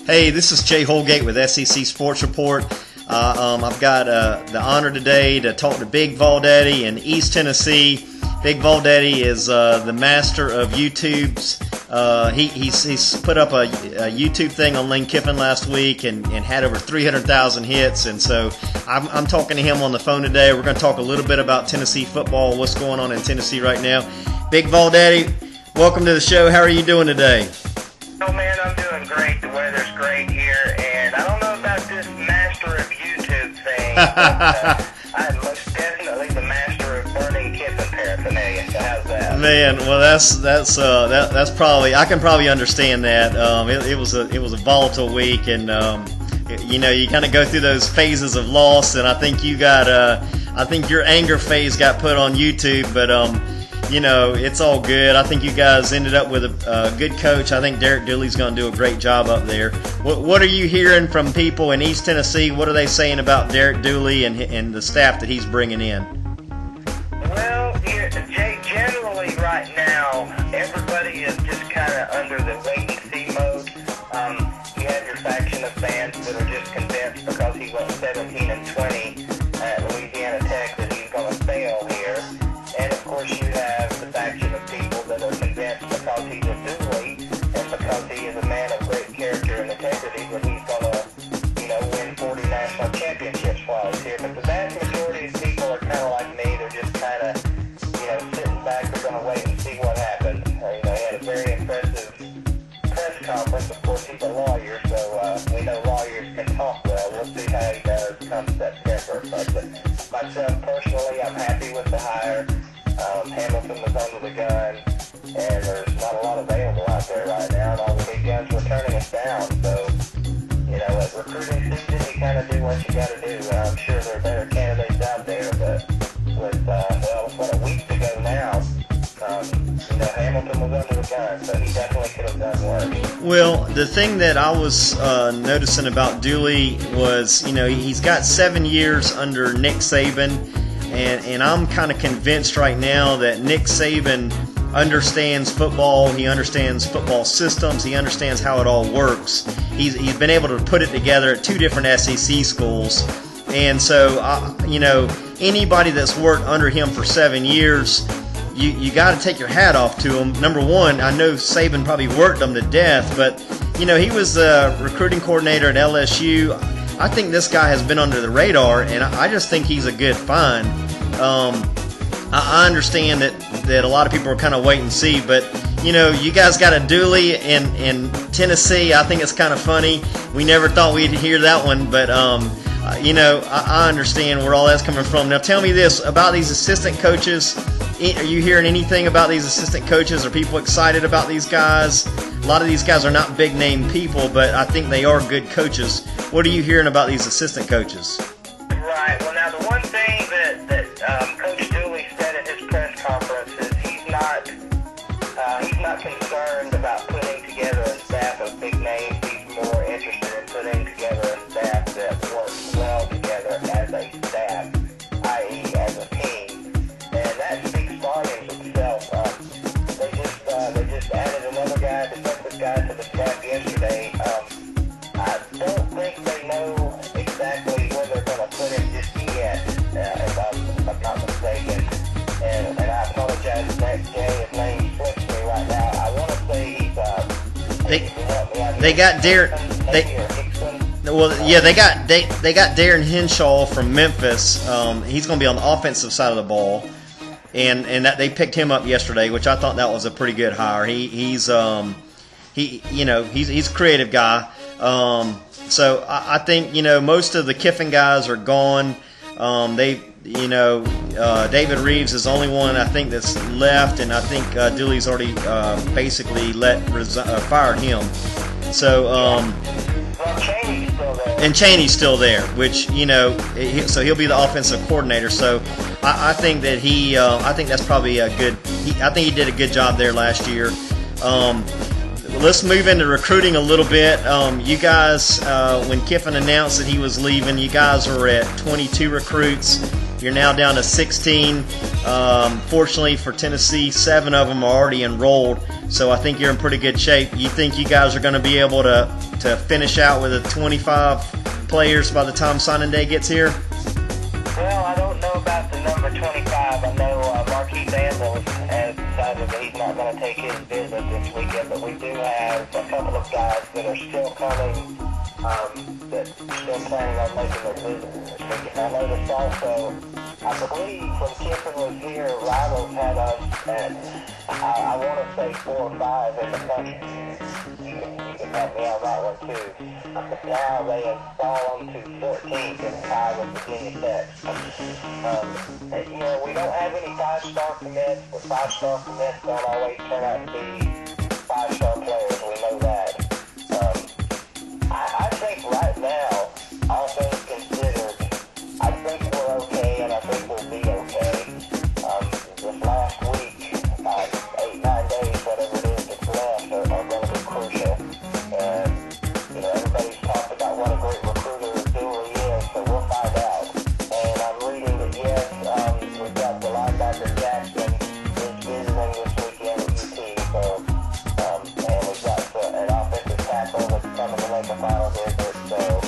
Hey, this is Jay Holgate with SEC Sports Report. I've got the honor today to talk to BigVolDaddy in East Tennessee. BigVolDaddy is the master of YouTube's. He's put up a YouTube thing on Lane Kiffin last week and had over 300,000 hits. And so I'm talking to him on the phone today. We're going to talk a little bit about Tennessee football, what's going on in Tennessee right now. BigVolDaddy, welcome to the show. How are you doing today? Oh man, I'm doing great. The weather's great here, and I don't know about this master of YouTube thing, but I'm most definitely the master of burning Kiffin paraphernalia. So how's that? Man, well that's probably, I can probably understand that. It was a volatile week, and you kind of go through those phases of loss, and I think I think your anger phase got put on YouTube, but it's all good. I think you guys ended up with a good coach. I think Derek Dooley's going to do a great job up there. What are you hearing from people in East Tennessee? What are they saying about Derek Dooley and the staff that he's bringing in? Well, Jay, generally right now, everybody is just kind of under the wait-and-see mode. You have your faction of fans that are just convinced because he went 17-20 at Louisiana Tech that he's going to fail here. And of course you have the faction of people that are convinced because he's a Dooley and because he is a man of great character and integrity that he's going to, win 40 national championships while he's here. But the vast majority of people are kind of like me. They're just kind of, sitting back. They're going to wait and see what happens. He had a very impressive press conference. Of course, he's a lawyer, so we know lawyers can talk well. We'll see how he does come September. But myself personally, I'm happy with the hire. Hamilton was under the gun, and there's not a lot available out there right now, and all the big guns were turning us down. So, at recruiting season, you kind of do what you got to do. I'm sure there are better candidates out there, but with, a week to go now, Hamilton was under the gun, so he definitely could have done worse. Well, the thing that I was noticing about Dooley was, he's got 7 years under Nick Saban. And I'm kind of convinced right now that Nick Saban understands football. He understands football systems. He understands how it all works. He's been able to put it together at 2 different SEC schools. And so, anybody that's worked under him for 7 years, you got to take your hat off to him. Number one, I know Saban probably worked him to death, but, he was the recruiting coordinator at LSU. I think this guy has been under the radar, and I just think he's a good find. I understand that a lot of people are kind of wait and see, but you guys got a Dooley in Tennessee. I think it's kind of funny. We never thought we'd hear that one, but I understand where all that's coming from. Now tell me this about these assistant coaches. Are you hearing anything about these assistant coaches? Are people excited about these guys? A lot of these guys are not big name people, but I think they are good coaches. What are you hearing about these assistant coaches? Right. Well, now the one thing that Coach Dooley said at his press conference is he's not concerned about putting together a staff of big names. He's more interested in putting together a staff that works well together as a staff, i.e. as a team. And that speaks volumes itself. They just added another guy, defensive guy, to the staff yesterday. I don't think they know exactly where they're going to put him just yet, if I'm not mistaken. And I apologize if his name slips me right now. I want to say they got Derek. They got Darren Henshaw from Memphis. He's going to be on the offensive side of the ball. And that they picked him up yesterday, which I thought that was a pretty good hire. He's a creative guy. So I think most of the Kiffin guys are gone. David Reeves is the only one I think that's left, and I think Dooley's already basically fired him. So and Chaney's still there, which so he'll be the offensive coordinator. So I think that I think that's probably I think he did a good job there last year. Let's move into recruiting a little bit. You guys, when Kiffin announced that he was leaving, you guys were at 22 recruits. You're now down to 16. Fortunately for Tennessee, 7 of them are already enrolled, so I think you're in pretty good shape. You think you guys are going to be able to finish out with 25 players by the time signing day gets here? Well, I don't know about the number 25. I know Marquis Ambles has decided that he's not going to take his visit this weekend, but we do have a couple of guys that are still coming, that still planning on making their visit this weekend. I noticed also, I believe when Kiffin was here, Rivals had us at, I want to say 4 or 5 in the country. You can help me on that one too. Now they have fallen to 14th and tied with Virginia Tech. We don't have any 5-star commits, but 5-star commits don't always turn out to be 5-star players. We know that. I think right now, all things considered, I think we're okay, and I think we'll be okay. This last week, 8-9 days, whatever it is that's left, are going to be crucial. And everybody's talked about what a great recruiter Dooley is, so we'll find out. And I'm reading that yes, we've got the linebacker Jackson is visiting this weekend at UT. So, and we've got an offensive tackle that's coming to make a final visit. So,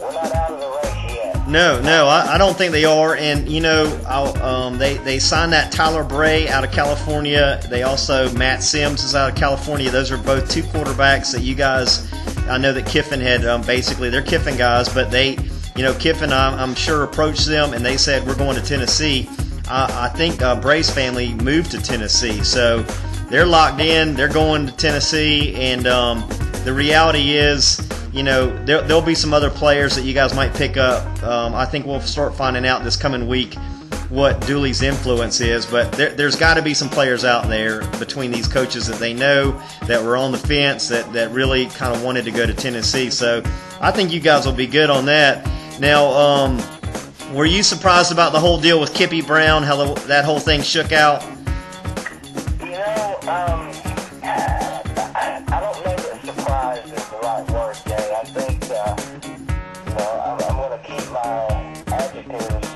we're not out of the race yet. No, I don't think they are. And they signed that Tyler Bray out of California. They also Matt Sims is out of California. Those are both 2 quarterbacks that you guys. I know that Kiffin had basically they're Kiffin guys, but they, Kiffin I'm sure approached them and they said we're going to Tennessee. I think Bray's family moved to Tennessee, so they're locked in. They're going to Tennessee, and the reality is, there'll be some other players that you guys might pick up. I think we'll start finding out this coming week what Dooley's influence is, but there's got to be some players out there between these coaches that they know that were on the fence that really kind of wanted to go to Tennessee. So I think you guys will be good on that. Now, were you surprised about the whole deal with Kippy Brown, how that whole thing shook out? I don't know that surprised is the right word, Jay. I think, I'm going to keep my adjectives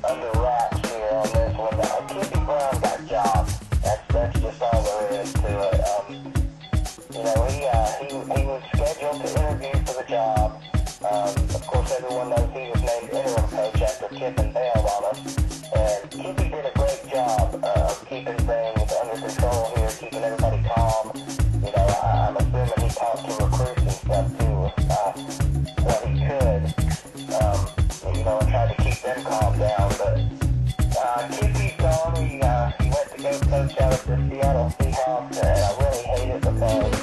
under wraps here on this one. Kippy Brown got jobs. That's just all there is to it. He was scheduled to interview for the job. Of course, everyone knows he was named interim coach after Kiffin bailed on us. And Kippy did a great job of keeping things under control here, keeping everybody calm. I'm assuming he talked to recruits and stuff too, what he could, and tried to keep them calmed down. But Kippy's gone. He went to go coach out at the Seattle Seahawks, and I really hate it because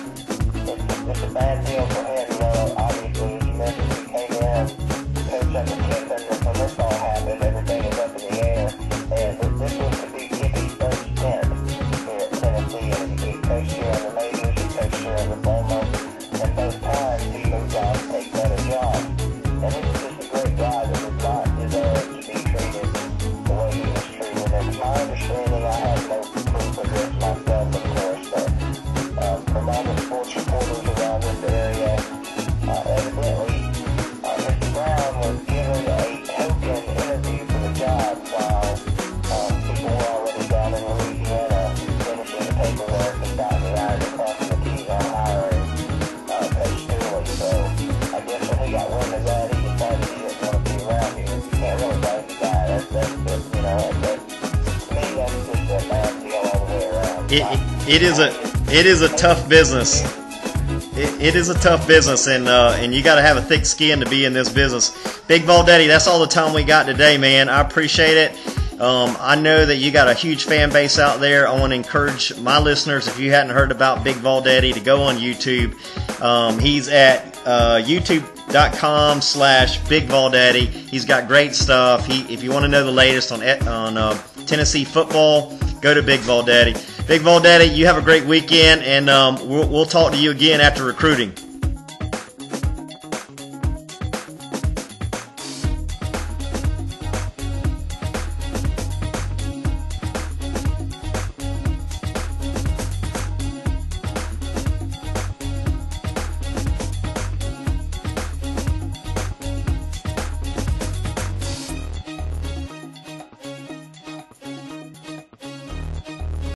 it's a bad deal for him. Obviously, he mentioned he came in, coach under Kiffin, and when this all happened, everything was up in the air. And this was to be Kippy's first stint here at Tennessee, and he coached here on the Majors, he coached here on the Bowman, and both times he moved on to take better jobs. And this is just a great guy that does not deserve to be treated the way he was treated. And it's my understanding, I have no proof of this myself, of course, but from all the sports reporters around this area, evidently, Mr. Brown was given a token interview for the job while people were already down in Louisiana finishing the paperwork and dotting the I's and crossing the T's on hiring Coach Dooley. So I guess when he got wind of that, he decided he didn't want to be around here. You can't really blame the guy. That's just, to me, that's just a bad deal all the way around. It is a tough business. It is a tough business, and you got to have a thick skin to be in this business. BigVolDaddy, that's all the time we got today, man. I appreciate it. I know that you got a huge fan base out there. I want to encourage my listeners, if you hadn't heard about BigVolDaddy, to go on YouTube. He's at youtube.com/BigVolDaddy. He's got great stuff. If you want to know the latest on Tennessee football, go to BigVolDaddy. BigVolDaddy, you have a great weekend, and we'll talk to you again after recruiting.